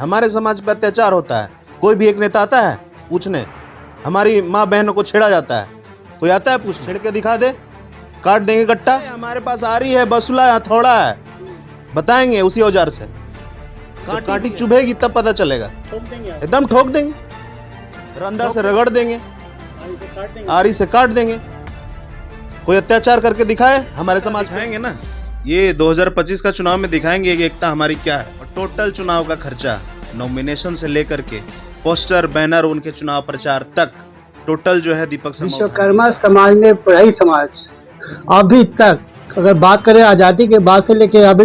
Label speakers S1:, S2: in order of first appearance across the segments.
S1: हमारे समाज पे अत्याचार होता है, कोई भी एक नेता आता है पूछने, हमारी माँ बहनों को छेड़ा जाता है, कोई आता है पूछ छेड़ के दिखा दे, काट देंगे गट्टा। हमारे पास आ रही है, बसुला है, हथौड़ा है, बताएंगे उसी औजार से। कांटी चुभेगी तब पता चलेगा, एकदम ठोक देंगे, रंधा से रगड़ देंगे, आरी से काट देंगे। कोई अत्याचार करके दिखाए हमारे समाज खाएंगे ना। ये 2025 का चुनाव में दिखाएंगे कि एकता हमारी क्या है। और टोटल चुनाव का खर्चा नॉमिनेशन से लेकर के पोस्टर, बैनर, उनके चुनाव प्रचार तक टोटल जो है दीपक
S2: विश्वकर्मा समाज में बढ़ई समाज अभी तक, अगर बात करें आज़ादी के बाद से लेकर अभी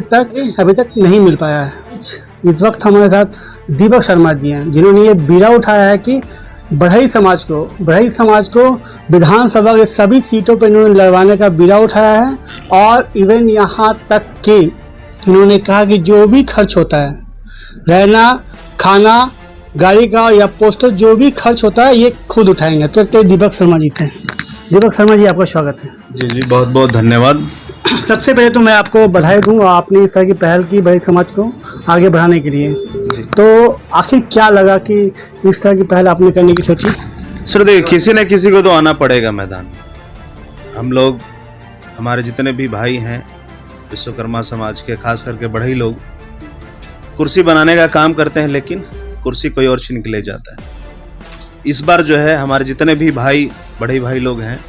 S2: तक नहीं मिल पाया है। इस वक्त हमारे साथ दीपक शर्मा जी हैं, जिन्होंने ये बीड़ा उठाया है कि बढ़ई समाज को विधानसभा के सभी सीटों पर इन्होंने लड़वाने का बीड़ा उठाया है। और इवन यहाँ तक कि इन्होंने कहा कि जो भी खर्च होता है, रहना, खाना, गाड़ी का या पोस्टर, जो भी खर्च होता है ये खुद उठाएंगे। तो दीपक शर्मा जी थे। दीपक शर्मा जी, आपका स्वागत है।
S1: जी, बहुत बहुत धन्यवाद।
S2: सबसे पहले तो मैं आपको बधाई दूं, आपने इस तरह की पहल की बढ़ई समाज को आगे बढ़ाने के लिए। तो आखिर क्या लगा कि इस तरह की पहल आपने करने की सोची?
S1: सर देखिए, किसी न किसी को तो आना पड़ेगा मैदान में। हम लोग, हमारे जितने भी भाई हैं विश्वकर्मा समाज के, खास करके बढ़ई लोग, कुर्सी बनाने का काम करते हैं, लेकिन कुर्सी कोई और छीन के ले जाता है। इस बार जो है हमारे जितने भी भाई, बढ़ई भाई लोग हैं,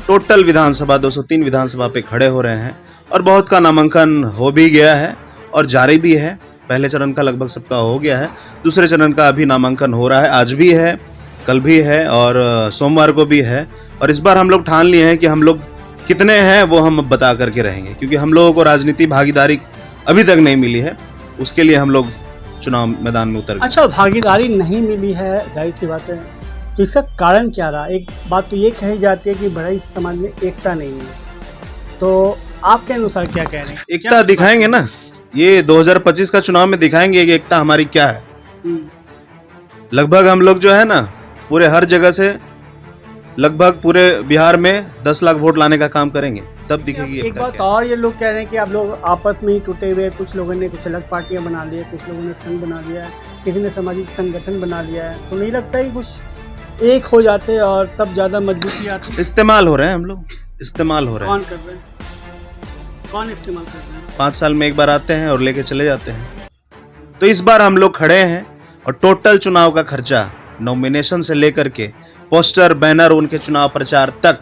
S1: टोटल विधानसभा 203 विधानसभा पे खड़े हो रहे हैं। और बहुत का नामांकन हो भी गया है और जारी भी है। पहले चरण का लगभग सबका हो गया है, दूसरे चरण का अभी नामांकन हो रहा है। आज भी है, कल भी है और सोमवार को भी है। और इस बार हम लोग ठान लिए हैं कि हम लोग कितने हैं वो हम बता करके रहेंगे, क्योंकि हम लोगों को राजनीति भागीदारी अभी तक नहीं मिली है। उसके लिए हम लोग चुनाव मैदान में उतर गए।
S2: अच्छा, भागीदारी नहीं मिली है, जाहिर सी बात है, तो इसका कारण क्या रहा? एक बात तो ये कही जाती है कि बढ़ई समाज में एकता नहीं है, तो आपके अनुसार क्या कह रहे हैं?
S1: एकता दिखाएंगे ना, ये 2025 का चुनाव में दिखाएंगे कि एकता हमारी क्या है। लगभग हम लोग जो है ना, पूरे हर जगह से, लगभग पूरे बिहार में 10 लाख वोट लाने का काम करेंगे, तब दिखेगी
S2: एक बात और ये लोग कह रहे हैं कि आप लोग आपस में ही टूटे हुए, कुछ लोगों ने कुछ अलग पार्टियां बना ली है, कुछ लोगों ने संघ बना लिया है, किसी ने सामाजिक संगठन बना लिया है। तो नहीं लगता कि कुछ एक हो जाते और तब ज्यादा मजबूती आती?
S1: इस्तेमाल हो रहे हैं हम लोग, इस्तेमाल हो रहे हैं।
S2: कौन कर रहे हैं? कौन इस्तेमाल कर रहे हैं?
S1: 5 साल में एक बार आते हैं और लेके चले जाते हैं। तो इस बार हम लोग खड़े हैं और टोटल चुनाव का खर्चा नॉमिनेशन से लेकर के पोस्टर, बैनर, उनके चुनाव प्रचार तक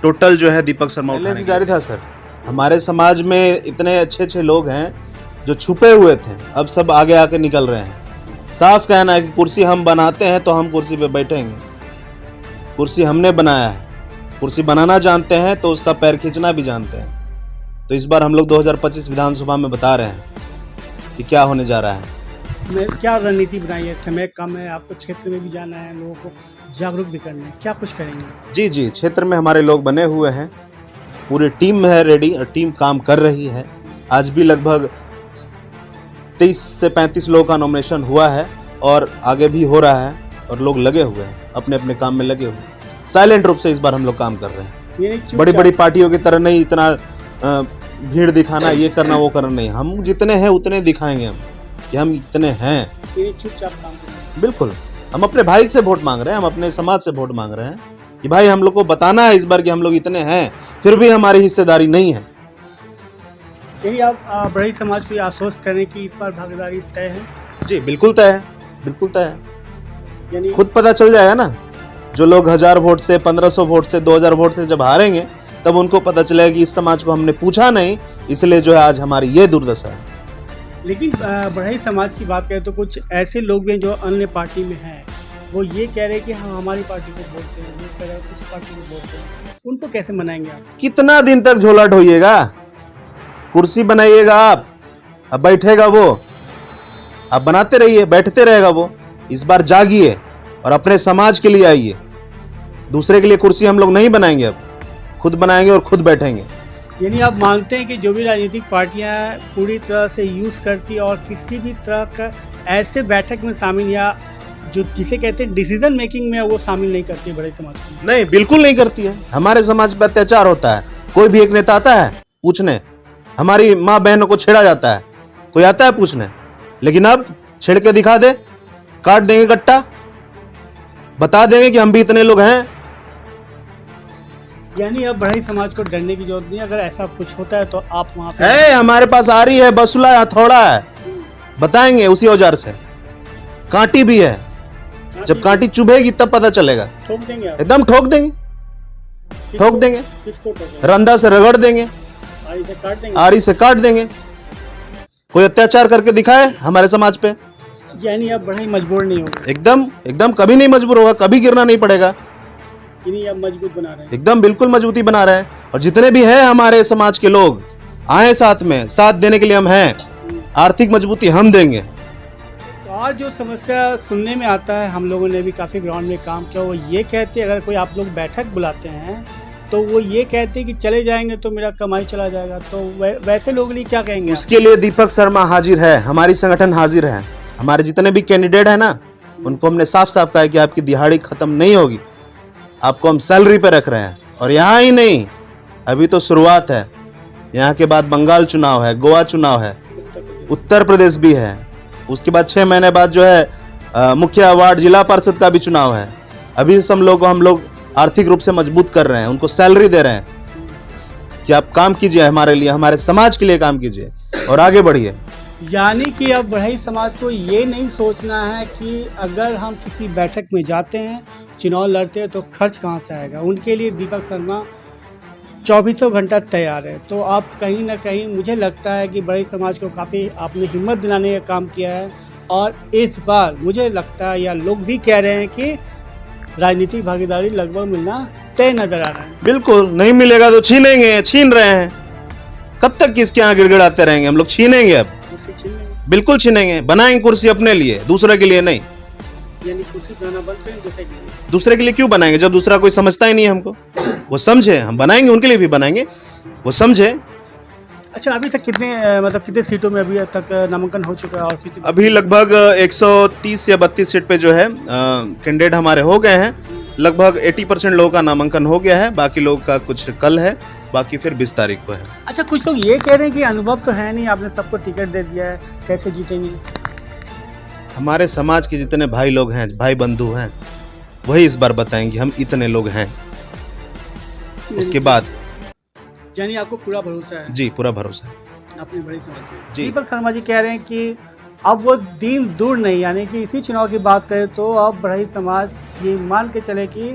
S1: टोटल जो है दीपक शर्मा पहले जारी था। सर, हमारे समाज में इतने अच्छे लोग हैं जो छुपे हुए थे, अब सब आगे आके निकल रहे हैं। साफ कहना है कि कुर्सी हम बनाते हैं तो हम कुर्सी पे बैठेंगे। कुर्सी हमने बनाया है, कुर्सी बनाना जानते हैं तो उसका पैर खींचना भी जानते हैं। तो इस बार हम लोग 2025 विधानसभा में बता रहे हैं कि क्या होने जा रहा है।
S2: क्या रणनीति बनाई है? समय कम है, आपको क्षेत्र में भी जाना है, लोगों को जागरूक भी करना है, क्या कुछ करेंगे?
S1: जी, क्षेत्र में हमारे लोग बने हुए हैं, पूरी टीम है रेडी और टीम काम कर रही है। आज भी लगभग 23 से 35 लोगों का नॉमिनेशन हुआ है और आगे भी हो रहा है और लोग लगे हुए हैं, अपने अपने काम में लगे हुए हैं। साइलेंट रूप से इस बार हम लोग काम कर रहे हैं। बड़ी बड़ी पार्टियों की तरह नहीं, इतना भीड़ दिखाना, ये करना, वो करना नहीं। हम जितने हैं उतने दिखाएंगे हम कि हम इतने हैं।
S2: चुपचाप काम करेंगे।
S1: बिल्कुल, हम अपने भाई से वोट मांग रहे हैं, हम अपने समाज से वोट मांग रहे हैं कि भाई हम लोग को बताना है इस बार कि हम लोग इतने हैं, फिर भी हमारी हिस्सेदारी नहीं है।
S2: यही आप बढ़ई समाज को आश्वस्त करें कि इस बार भागीदारी तय है?
S1: जी, बिल्कुल तय है, बिल्कुल तय है।
S2: यानी
S1: खुद पता चल जाएगा ना, जो लोग 1000 वोट से, 1500 वोट से, 2000 वोट से जब हारेंगे, तब उनको पता चलेगा कि इस समाज को हमने पूछा नहीं, इसलिए जो है आज हमारी ये दुर्दशा है।
S2: लेकिन बढ़ई समाज की बात करें तो कुछ ऐसे लोग भी हैं जो अन्य पार्टी में हैं, वो ये कह रहे हैं कि हम हमारी पार्टी को वोट दें, वो कह रहे हैं कुछ पार्टी को वोट दें। उनको कैसे मनाएंगे आप?
S1: कितना दिन तक झोला ढोइएगा? कुर्सी बनाइएगा आप, अब बैठेगा वो, आप बनाते रहिए, बैठते रहेगा वो। इस बार जागिए और अपने समाज के लिए आइए। दूसरे के लिए कुर्सी हम लोग नहीं बनाएंगे, अब खुद बनाएंगे और खुद बैठेंगे।
S2: यानी आप मानते हैं कि जो भी राजनीतिक पार्टियां पूरी तरह से यूज करती और किसी भी तरह का ऐसे बैठक में शामिल या जो जिसे कहते हैं डिसीजन मेकिंग में वो शामिल नहीं करती बढ़ई समाज को?
S1: नहीं, बिल्कुल नहीं करती है। हमारे समाज पे अत्याचार होता है, कोई भी एक नेता आता है पूछने, हमारी माँ बहनों को छेड़ा जाता है, कोई आता है पूछने, लेकिन अब छेड़ के दिखा दे, काट देंगे गट्टा, बता देंगे कि हम भी इतने लोग हैं।
S2: यानी अब बढ़ई समाज को डरने की जरूरत नहीं, अगर ऐसा कुछ होता है तो आप वहाँ पे
S1: है, हमारे पास आरी है, बसुला है, हथौड़ा है, बताएंगे उसी औजार से। कांटी भी है, जब कांटी चुभेगी तब पता चलेगा।
S2: ठोक देंगे आप?
S1: एकदम ठोक देंगे, ठोक देंगे,
S2: किसको ठोकेंगे?
S1: रंदा से रगड़ देंगे,
S2: आरी से काट देंगे?
S1: आरी से काट देंगे। कोई अत्याचार करके दिखाए हमारे समाज पे,
S2: यानी अब बढ़ई मजबूर नहीं होगा,
S1: एकदम एकदम कभी नहीं मजबूर होगा, कभी गिरना नहीं पड़ेगा।
S2: यानी अब मजबूत बना रहे हैं।
S1: एकदम बिल्कुल मजबूती बना रहे हैं। और जितने भी हैं हमारे समाज के लोग आए साथ में, साथ देने के लिए हम हैं। आर्थिक मजबूती हम देंगे।
S2: तो आज जो समस्या सुनने में आता है, हम लोगों ने भी काफ़ी ग्राउंड में काम किया, वो ये कहते हैं, अगर कोई आप लोग बैठक बुलाते हैं तो वो ये कहते हैं कि चले जाएंगे तो मेरा कमाई चला जाएगा, तो वैसे लोगों के लिए क्या कहेंगे आप?
S1: उसके लिए दीपक शर्मा हाजिर है, हमारी संगठन हाजिर है। हमारे जितने भी कैंडिडेट है ना, उनको हमने साफ साफ कहा है कि आपकी दिहाड़ी खत्म नहीं होगी, आपको हम सैलरी पे रख रहे हैं। और यहाँ ही नहीं, अभी तो शुरुआत है, यहाँ के बाद बंगाल चुनाव है, गोवा चुनाव है, उत्तर प्रदेश भी है, उसके बाद 6 महीने बाद जो है मुखिया वार्ड जिला परिषद का भी चुनाव है। अभी हम लोग आर्थिक रूप से मजबूत कर रहे हैं, उनको सैलरी दे रहे हैं कि आप काम कीजिए, हमारे लिए, हमारे समाज के लिए काम कीजिए और आगे बढ़िए।
S2: यानी कि अब बढ़ई समाज को ये नहीं सोचना है कि अगर हम किसी बैठक में जाते हैं, चुनाव लड़ते हैं तो खर्च कहाँ से आएगा। उनके लिए दीपक शर्मा 24 घंटा तैयार है। तो आप कहीं ना कहीं, मुझे लगता है कि बढ़ई समाज को काफ़ी आपने हिम्मत दिलाने का काम किया है। और इस बार मुझे लगता है, या लोग भी कह रहे हैं कि राजनीतिक भागीदारी लगभग मिलना तय नजर आ रहा है।
S1: बिल्कुल नहीं मिलेगा तो छीनेंगे, छीन रहे हैं। कब तक किसके यहाँ गिड़गिड़ाते रहेंगे? हम लोग छीनेंगे, अब
S2: कुर्सी छीन लेंगे।
S1: बिल्कुल छीनेंगे। बनाएंगे कुर्सी अपने लिए, दूसरे के लिए नहीं।
S2: यानी कुर्सी बनाना बंद करें दूसरे के लिए।
S1: दूसरे के लिए क्यों बनाएंगे जब दूसरा कोई समझता ही नहीं है हमको? वो समझे, हम बनाएंगे, उनके लिए भी बनाएंगे, वो समझे।
S2: अच्छा, अभी तक कितने सीटों में अभी तक नामांकन हो चुका है? और कितने?
S1: अभी लगभग 130 या 32 सीट पे जो है कैंडिडेट हमारे हो गए हैं। लगभग 80% लोगों का नामांकन हो गया है, बाकी लोगों का कुछ कल है, बाकी फिर 20 तारीख को है।
S2: अच्छा, कुछ लोग ये कह रहे हैं कि अनुभव तो है नहीं, आपने सबको टिकट दे दिया है, कैसे जीतेंगे?
S1: हमारे समाज के जितने भाई लोग हैं, भाई बंधु हैं, वही इस बार बताएंगे हम इतने लोग हैं। उसके बाद
S2: यानी आपको पूरा भरोसा है?
S1: जी, पूरा भरोसा है
S2: अपनी बड़ी समझ।
S1: जी।
S2: दीपक शर्मा जी कह रहे हैं कि अब वो दिन दूर नहीं, यानी कि इसी चुनाव की बात करें तो अब बढ़ई समाज ये मान के चले कि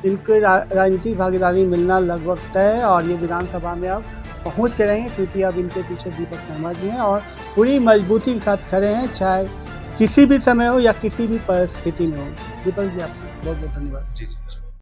S2: इनके राजनीतिक भागीदारी मिलना लगभग तय, और ये विधानसभा में अब पहुंच के रहेंगे, क्योंकि अब इनके पीछे दीपक शर्मा जी हैं और पूरी मजबूती के साथ खड़े हैं, चाहे किसी भी समय हो या किसी भी परिस्थिति में हो। दीपक जी, आपको बहुत बहुत धन्यवाद।
S1: जी।